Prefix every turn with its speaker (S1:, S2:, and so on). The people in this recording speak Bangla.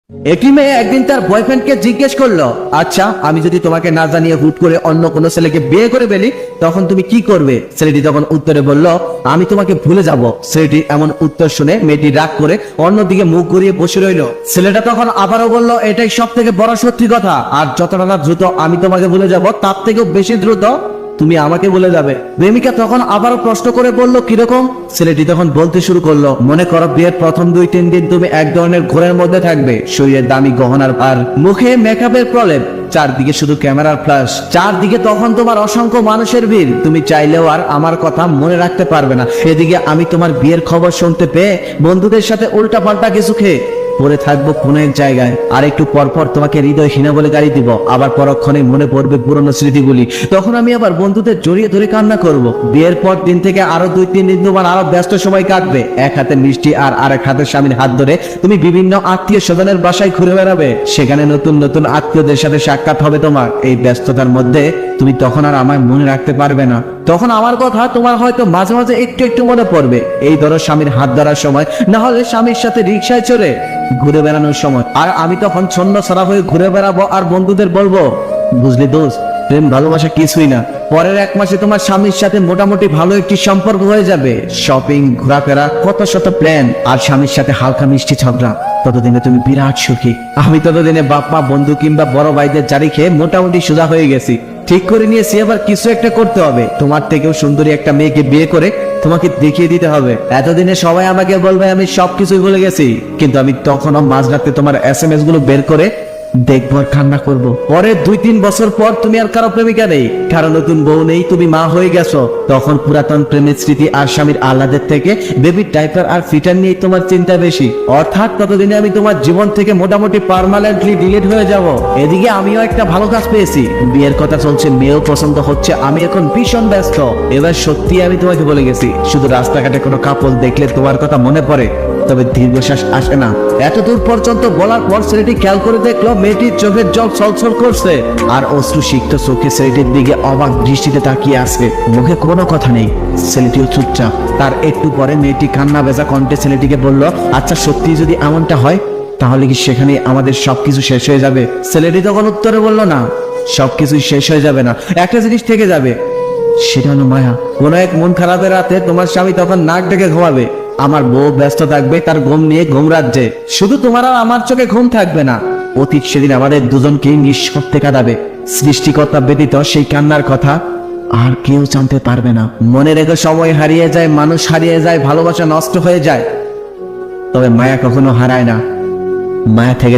S1: একটি মেয়ে একদিন তার বয়ফ্রেন্ডকে জিজ্ঞেস করলো, আচ্ছা আমি যদি তোমাকে না জানিয়ে হুট করে অন্য কোনো ছেলেকে বিয়ে করে ফেলি তখন তুমি কি করবে? ছেলেটি তখন উত্তরে বলল, আমি তোমাকে ভুলে যাব। ছেলেটি এমন উত্তর শুনে মেয়েটি রাগ করে অন্যদিকে মুখ ঘুরিয়ে বসে রইল। ছেলেটা তখন আবারও বলল, এটাই সব থেকে বড় সত্যি কথা, আর যতটা না দ্রুত আমি তোমাকে ভুলে যাব তার থেকেও বেশি দ্রুত তুমি আমাকে বলে যাবে। প্রেমিকা তখন আবারও প্রশ্ন করে বলল, কিরকম? ছেলেটি তখন বলতে শুরু করলো, মনে করো বিয়ের প্রথম 2-3 দিন তুমি এক ধরনের ঘোরের মধ্যে থাকবে, শরীরের দামি গহনার ভার, মুখে মেকআপের প্রলেপ, চারদিকে শুধু ক্যামেরার ফ্ল্যাশ, চারদিকে তখন তোমার অসংখ্য মানুষের ভিড়, তুমি চাইলেও আর আমার কথা মনে রাখতে পারবে না। সেদিকে আমি তোমার বিয়ের খবর শুনতে পেয়ে বন্ধুদের সাথে উল্টা পাল্টা কিছু খেয়ে পরে থাকবো কোনো এক জায়গায়, আর একটু পরপর তোমাকে হৃদয়হীনা বলে গাড়ি দিব, আবার পরক্ষণে মনে পড়বে পুরনো স্মৃতিগুলি, তখন আমি আবার বন্ধুদের জড়িয়ে ধরে কান্না করব। বিয়ের পর দিন থেকে আরো 2-3 দিন তোমার আরো ব্যস্ত সময় কাটবে, এক হাতে মিষ্টি আর আরেক হাতে স্বামীর হাত ধরে তুমি বিভিন্ন আত্মীয় স্বজনের বাসায় ঘুরে বেড়াবে, সেখানে নতুন নতুন আত্মীয়দের সাথে সাক্ষাৎ হবে তোমার। এই ব্যস্ততার মধ্যে তুমি তখন আর আমায় মনে রাখতে পারবে না, তখন আমার কথা তোমার হয়তো মাঝে মাঝে একটু একটু মনে পড়বে, এই ধরো স্বামীর হাত ধরার সময়, না হলে স্বামীর সাথে রিক্সায় চড়ে ঘুরে বেড়ানোর সময়, আর আমি তখন ছন্ন ছড়া হয়ে ঘুরে বেড়াবো আর বন্ধুদের বলবো, বুঝলি দোস্ত, প্রেম ভালোবাসা কিছুই না, পরের 1 মাসে তোমার স্বামীর সাথে মোটামুটি ভালো একটি সম্পর্ক হয়ে যাবে, শপিং, ঘোরাফেরা, কত শত প্ল্যান, আর স্বামীর সাথে হালকা মিষ্টি ঝগড়া, ততদিনে তুমি বিরাট সুখী। আমি ততদিনে বাপ মা, বন্ধু কিংবা বড় ভাইদের জারি খেয়ে মোটামুটি সোজা হয়ে গেছি, ঠিক করে নিয়েছি এবার কিছু একটা করতে হবে, তোমার থেকেও সুন্দরী একটা মেয়েকে বিয়ে করে তোমাকে দেখিয়ে দিতে হবে। এতদিনে সবাই আমাকে বলবে আমি সবকিছুই ভুলে গেছি, কিন্তু আমি তখনও মাঝরাতে তোমার SMS গুলো বের করে দেখবো আর কান্না করবো। পরে 2-3 বছর পর তুমি আর কারো প্রেমিকা নেই, কারো নতুন বউ নেই, তুমি মা হয়ে গেছো, তখন পুরাতন প্রেমের স্মৃতি আর স্বামীর আহ্লাদের থেকে বেবির ডাইপার আর ফিটার নিয়ে তোমার চিন্তা বেশি, অর্থাৎ ততদিনে আমি তোমার জীবন থেকে মোটামুটি পার্মানেন্টলি ডিলিট হয়ে যাব। এদিকে আমিও একটা ভালো কাজ পেয়েছি, বিয়ের কথা চলছে, মেয়েও পছন্দ হচ্ছে, আমি এখন ভীষণ ব্যস্ত। এবার সত্যি আমি তোমাকে বলে গেছি, শুধু রাস্তাঘাটে কোনো কাপল দেখলে তোমার কথা মনে পড়ে, তবে দীর্ঘশ্বাস আসে না। এত দূর পর্যন্ত বলার পর ছেলেটি খেয়াল করে দেখলো মেয়েটির চোখের জল ছলছল করছে, আর অশ্রু সিক্ত চোখে ছেলেটির দিকে অবাক দৃষ্টিতে তাকিয়ে আছে, মুখে কোনো কথা নেই, ছেলেটিও চুপচাপ। তার একটু পরে মেয়েটি কান্না ভেজা কণ্ঠে ছেলেটিকে বলল, আচ্ছা সত্যি যদি এমনটা হয় তাহলে কি সেখানে আমাদের সবকিছু শেষ হয়ে যাবে? ছেলেটি তখন উত্তরে বলল, না, সবকিছুই শেষ হয়ে যাবে না, একটা জিনিস থেকে যাবে, সেটা হলো মায়া। কোনো এক মন খারাপের রাতে তোমার স্বামী তখন নাক ডেকে ঘুমাবে, আমার বউ ব্যস্ত থাকবে তার ঘুম নিয়ে ঘুম রাজ্যে, শুধু তোমার আর আমার চোখে ঘুম থাকবে না, অতীত সেদিন আমাদের দুজনকেই নিঃশব্দে কাঁদাবে, সৃষ্টিকর্তা ব্যতীত সেই কান্নার কথা আর কেউ জানতে পারবে না। মনে রেখে সময় হারিয়ে যায়, মানুষ হারিয়ে যায়, ভালোবাসা নষ্ট হয়ে যায়, তবে মায়া কখনো হারায় না, মায়া থেকে